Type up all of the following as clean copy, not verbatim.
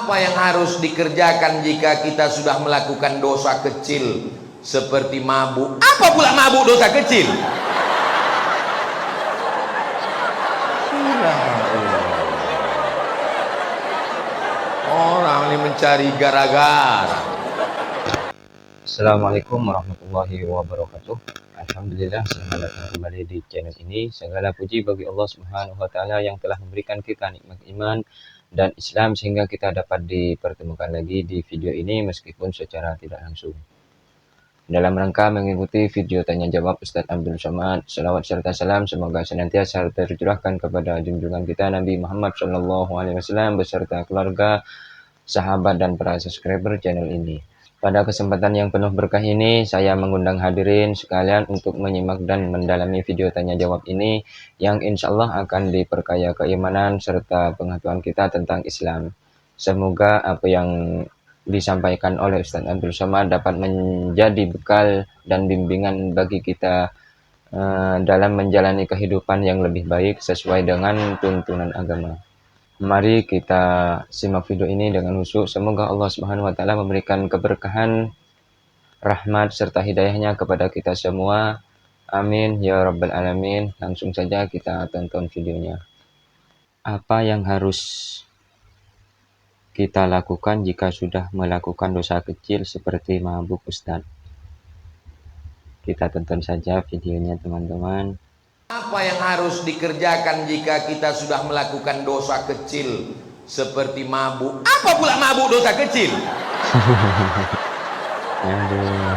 Apa yang harus dikerjakan jika kita sudah melakukan dosa kecil seperti mabuk? Apa pula mabuk dosa kecil? Orang ini mencari gara-gara. Assalamualaikum warahmatullahi wabarakatuh. Alhamdulillah, selamat datang kembali di channel ini. Segala puji bagi Allah Subhanahu wa taala yang telah memberikan kita nikmat iman dan Islam sehingga kita dapat dipertemukan lagi di video ini meskipun secara tidak langsung. Dalam rangka mengikuti video tanya jawab Ustadz Abdul Somad, salawat serta salam semoga senantiasa tercurahkan kepada junjungan kita Nabi Muhammad SAW beserta keluarga, sahabat dan para subscriber channel ini. Pada kesempatan yang penuh berkah ini, saya mengundang hadirin sekalian untuk menyimak dan mendalami video tanya jawab ini yang insya Allah akan diperkaya keimanan serta pengetahuan kita tentang Islam. Semoga apa yang disampaikan oleh Ustadz Abdul Somad dapat menjadi bekal dan bimbingan bagi kita dalam menjalani kehidupan yang lebih baik sesuai dengan tuntunan agama. Mari kita simak video ini dengan khusyuk. Semoga Allah Subhanahu wa taala memberikan keberkahan, rahmat serta hidayahnya kepada kita semua. Amin ya rabbal alamin. Langsung saja kita tonton videonya. Apa yang harus kita lakukan jika sudah melakukan dosa kecil seperti mabuk, Ustadz? Kita tonton saja videonya, teman-teman. Apa yang harus dikerjakan jika kita sudah melakukan dosa kecil seperti mabuk? Apa pula mabuk dosa kecil? Aduh.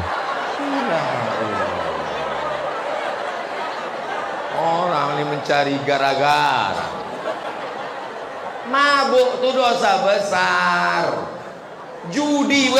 Orang ini mencari gara-gara. Mabuk itu dosa besar. Judi,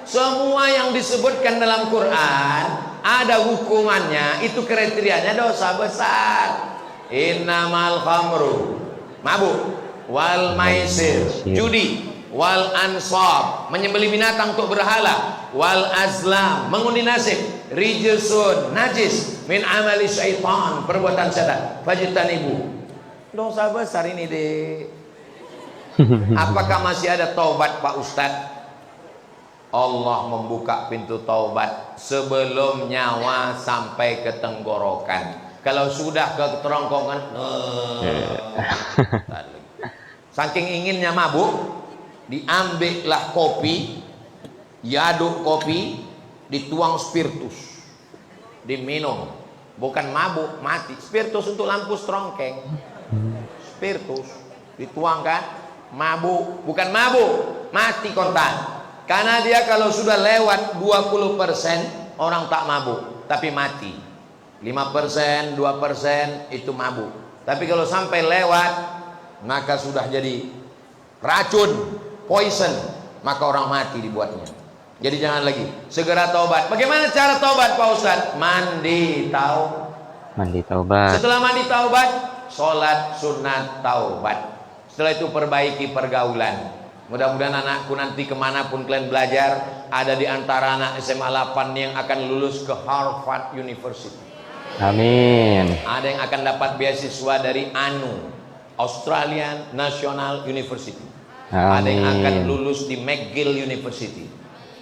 semua yang disebutkan dalam Quran ada hukumannya, itu kriterianya dosa besar. Innamal khamru, mabuk, wal maisir, judi, wal ansab, menyembelih binatang untuk berhala, wal azlam, mengundi nasib, rijsun, najis, min amali syaitan, perbuatan setan, fajtanibu. Dosa besar ini deh. Apakah masih ada taubat, Pak Ustadz? Allah membuka pintu taubat sebelum nyawa sampai ke tenggorokan. Kalau sudah ke kerongkongan, saking inginnya mabuk, diambillah kopi, diaduk kopi, dituang spiritus, diminum. Bukan mabuk, mati. Spiritus untuk lampu strongkeng. Spiritus dituangkan, mabuk, bukan mabuk, mati kontan. Karena dia kalau sudah lewat 20% orang tak mabuk, tapi mati. 5%, 2% itu mabuk. Tapi kalau sampai lewat, maka sudah jadi racun, poison, maka orang mati dibuatnya. Jadi jangan lagi, segera taubat. Bagaimana cara taubat, Pak Ustadz? Mandi taubat. Setelah mandi taubat, sholat sunat taubat. Setelah itu perbaiki pergaulan. Mudah-mudahan anakku nanti kemanapun kalian belajar, ada di antara anak SMA 8 yang akan lulus ke Harvard University. Amin. Ada yang akan dapat beasiswa dari ANU, Australian National University. Amin. Ada yang akan lulus di McGill University.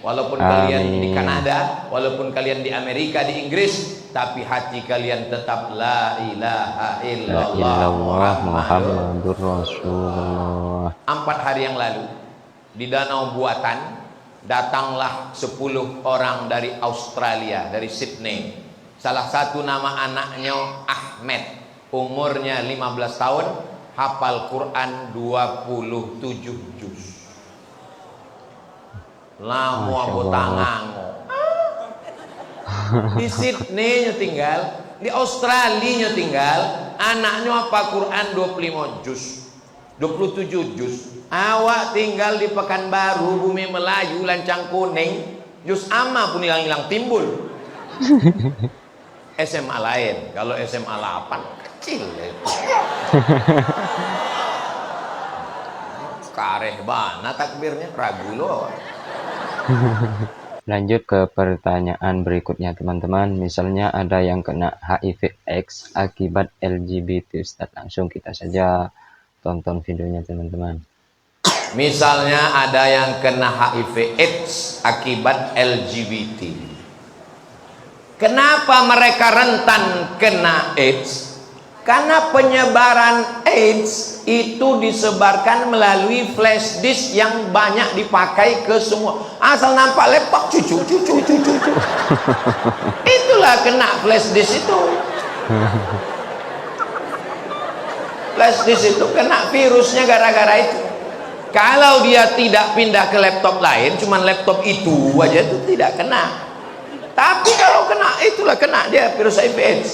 Walaupun kalian di Kanada, walaupun kalian di Amerika, di Inggris, tapi hati kalian tetap la ilaha illallah Muhammadur Rasulullah. 4 hari yang lalu di Danau Buatan datanglah 10 orang dari Australia, dari Sydney. Salah satu nama anaknya Ahmed, umurnya 15 tahun, hafal Quran 27 juz. Lamu aku tangango. Di Sydney nya tinggal, di Australia nya tinggal, anaknya apa Quran 25 juz, 27 juz. Awak tinggal di Pekanbaru, bumi Melayu, Lancang Kuning, juz amma pun hilang-hilang timbul. SMA lain, kalau SMA 8 kecil itu. Kareh bana takbirnya, ragu loh. Lanjut ke pertanyaan berikutnya, teman-teman. Misalnya ada yang kena HIV/AIDS akibat LGBT, Ustadz. Langsung kita saja tonton videonya, teman-teman. Misalnya ada yang kena HIV AIDS akibat LGBT. Kenapa mereka rentan kena AIDS? Karena penyebaran AIDS itu disebarkan melalui flash disk yang banyak dipakai ke semua. Asal nampak laptop, cucu. Itulah kena flash disk itu. Flash disk itu kena virusnya gara-gara itu. Kalau dia tidak pindah ke laptop lain, cuman laptop itu aja, itu tidak kena. Tapi kalau kena, itulah kena dia virus HIV AIDS.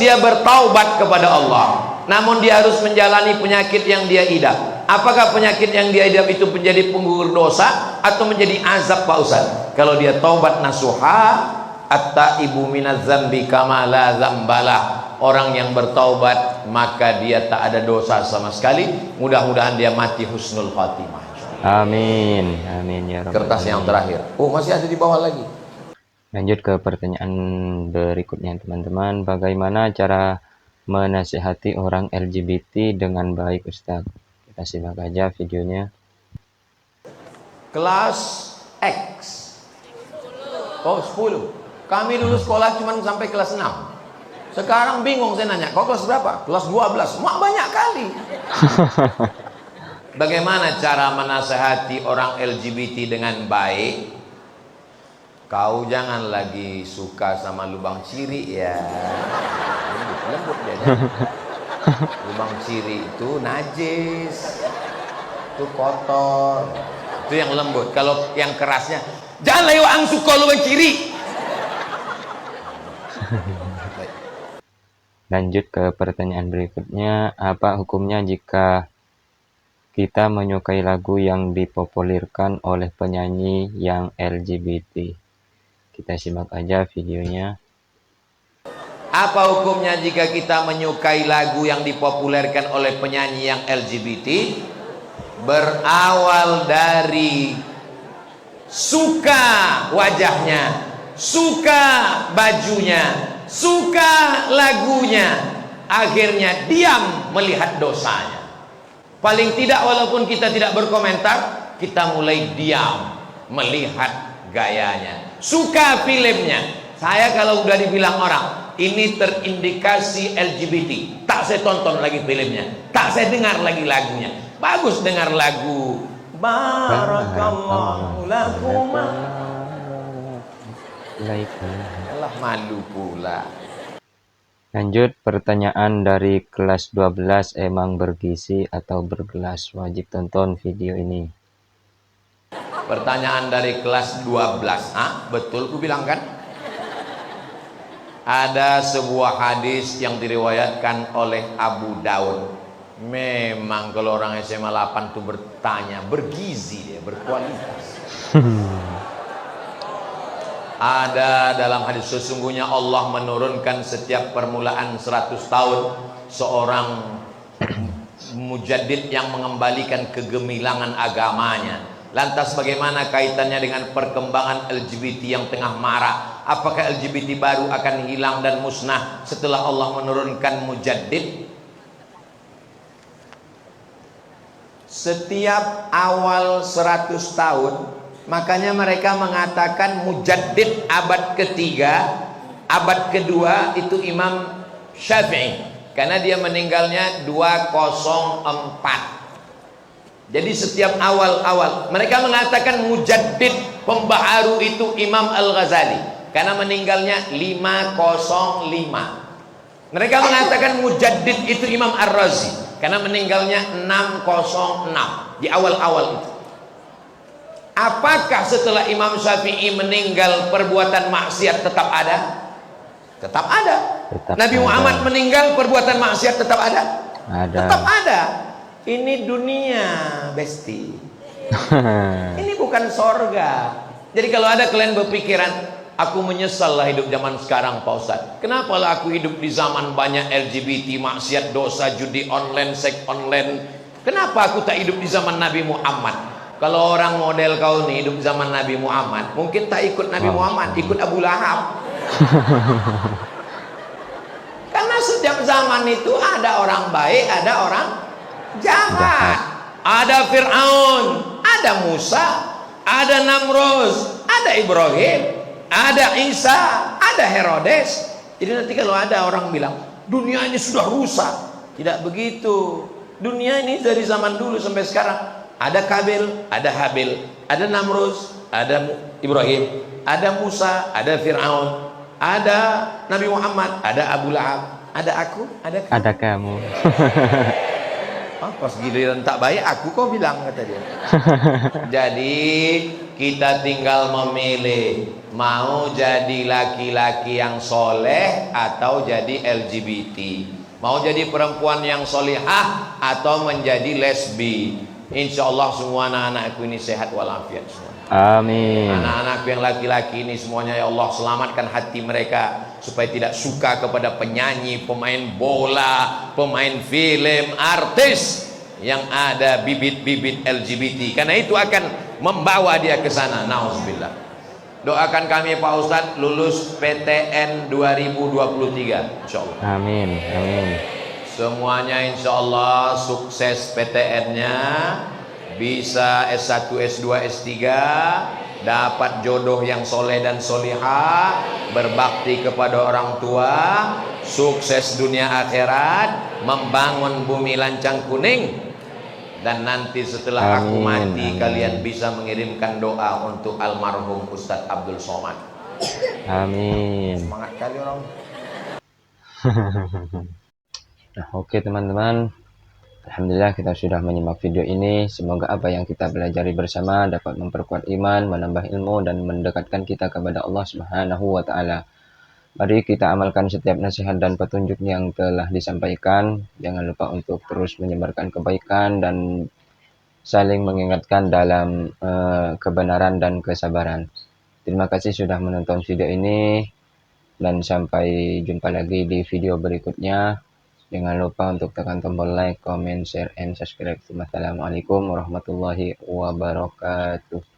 Dia bertaubat kepada Allah, namun dia harus menjalani penyakit yang dia idap. Apakah penyakit yang dia idap itu menjadi penggugur dosa atau menjadi azab, Pak Ustaz? Kalau dia taubat nasuha, at-taibu minaz zambi kama la zambalah. Orang yang bertaubat maka dia tak ada dosa sama sekali. Mudah-mudahan dia mati husnul khatimah. Amin, amin ya rabbal Kertas yang terakhir. Oh, masih ada di bawah lagi. Lanjut ke pertanyaan berikutnya teman-teman. Bagaimana cara menasihati orang LGBT dengan baik Ustaz? Kita simak aja videonya. Kelas X. Oh, 10. Kami dulu sekolah cuma sampai kelas 6. Sekarang bingung saya nanya, kau kelas berapa? Kelas 12. Mak banyak kali. Bagaimana cara menasehati orang LGBT dengan baik? Kau jangan lagi suka sama lubang ciri ya. Lembut dia. Lubang ciri itu najis, itu kotor, itu yang lembut. Kalau yang kerasnya, jangan lewat ang suka lubang ciri. Lanjut ke pertanyaan berikutnya. Apa hukumnya jika kita menyukai lagu yang dipopulerkan oleh penyanyi yang LGBT? Kita simak aja videonya. Apa hukumnya jika kita menyukai lagu yang dipopulerkan oleh penyanyi yang LGBT? Berawal dari suka wajahnya, suka bajunya, suka lagunya, akhirnya diam melihat dosanya. Paling tidak walaupun kita tidak berkomentar, kita mulai diam melihat gayanya. Suka filmnya. Saya kalau udah dibilang orang ini terindikasi LGBT, tak saya tonton lagi filmnya, tak saya dengar lagi lagunya. Bagus dengar lagu Barakallahu lakuma. Alah, malu pula. Lanjut pertanyaan dari kelas 12, emang bergizi atau bergelas? Wajib tonton video ini. Pertanyaan dari kelas 12. Betul ku bilang kan? Ada sebuah hadis yang diriwayatkan oleh Abu Daud. Memang kalau orang SMA 8 tuh bertanya, bergizi dia, berkualitas. Ada dalam hadis, sesungguhnya Allah menurunkan setiap permulaan 100 tahun seorang mujaddid yang mengembalikan kegemilangan agamanya. Lantas bagaimana kaitannya dengan perkembangan LGBT yang tengah marak? Apakah LGBT baru akan hilang dan musnah setelah Allah menurunkan mujaddid? Setiap awal 100 tahun, makanya mereka mengatakan mujaddid abad ketiga, abad kedua itu Imam Syafi'i, karena dia meninggalnya 204. Jadi setiap awal-awal mereka mengatakan mujaddid pembaharu itu Imam Al-Ghazali, karena meninggalnya 505. Mereka mengatakan mujaddid itu Imam Ar-Razi, karena meninggalnya 606 di awal-awal itu. Apakah setelah Imam Syafi'i meninggal perbuatan maksiat tetap ada? Tetap ada. Nabi Muhammad meninggal perbuatan maksiat tetap ada? Tetap ada. Ini dunia, besti. Ini bukan sorga. Jadi kalau ada kalian berpikiran, aku menyesal lah hidup zaman sekarang Pak Ustadz. Kenapa lah aku hidup di zaman banyak LGBT, maksiat, dosa, judi online, seks online. Kenapa aku tak hidup di zaman Nabi Muhammad? Kalau orang model kau nih hidup di zaman Nabi Muhammad, mungkin tak ikut Nabi Muhammad, ikut Abu Lahab. Karena setiap zaman itu ada orang baik, ada orang jahat. Jahat. Ada Fir'aun, ada Musa, ada Namrus, ada Ibrahim, ada Isa, ada Herodes. Jadi nanti kalau ada orang bilang dunia ini sudah rusak, tidak begitu. Dunia ini dari zaman dulu sampai sekarang ada Kabil, ada Habil, ada Namrus, ada Ibrahim, ada Musa, ada Fir'aun, ada Nabi Muhammad, ada Abu Lahab, ada aku, ada kamu. Ada kamu. Pas giliran tak baik aku kau bilang, kata dia. Jadi kita tinggal memilih mau jadi laki-laki yang soleh atau jadi LGBT, mau jadi perempuan yang solihah atau menjadi lesbi. Insya Allah semua anak-anakku ini sehat walafiat semua. Amin. Anak-anakku yang laki-laki ini semuanya ya Allah selamatkan hati mereka supaya tidak suka kepada penyanyi, pemain bola, pemain film, artis yang ada bibit-bibit LGBT, karena itu akan membawa dia ke sana. Nauzubillah. Doakan kami Pak Ustadz lulus PTN 2023 insya Allah. Amin. Amin. Semuanya insya Allah sukses PTN-nya, bisa S1, S2, S3, dapat jodoh yang soleh dan solihah, berbakti kepada orang tua, sukses dunia akhirat, membangun bumi lancang kuning. Dan nanti setelah aku Amin. mati, Amin. kalian bisa mengirimkan doa untuk almarhum Ustadz Abdul Somad. Amin. Semangat kali orang. Nah, oke teman-teman. Alhamdulillah kita sudah menyimak video ini. Semoga apa yang kita pelajari bersama dapat memperkuat iman, menambah ilmu, dan mendekatkan kita kepada Allah Subhanahu wa Ta'ala. Mari kita amalkan setiap nasihat dan petunjuk yang telah disampaikan. Jangan lupa untuk terus menyebarkan kebaikan dan saling mengingatkan dalam kebenaran dan kesabaran. Terima kasih sudah menonton video ini, dan sampai jumpa lagi di video berikutnya. Jangan lupa untuk tekan tombol like, comment, share, and subscribe. Wassalamualaikum warahmatullahi wabarakatuh.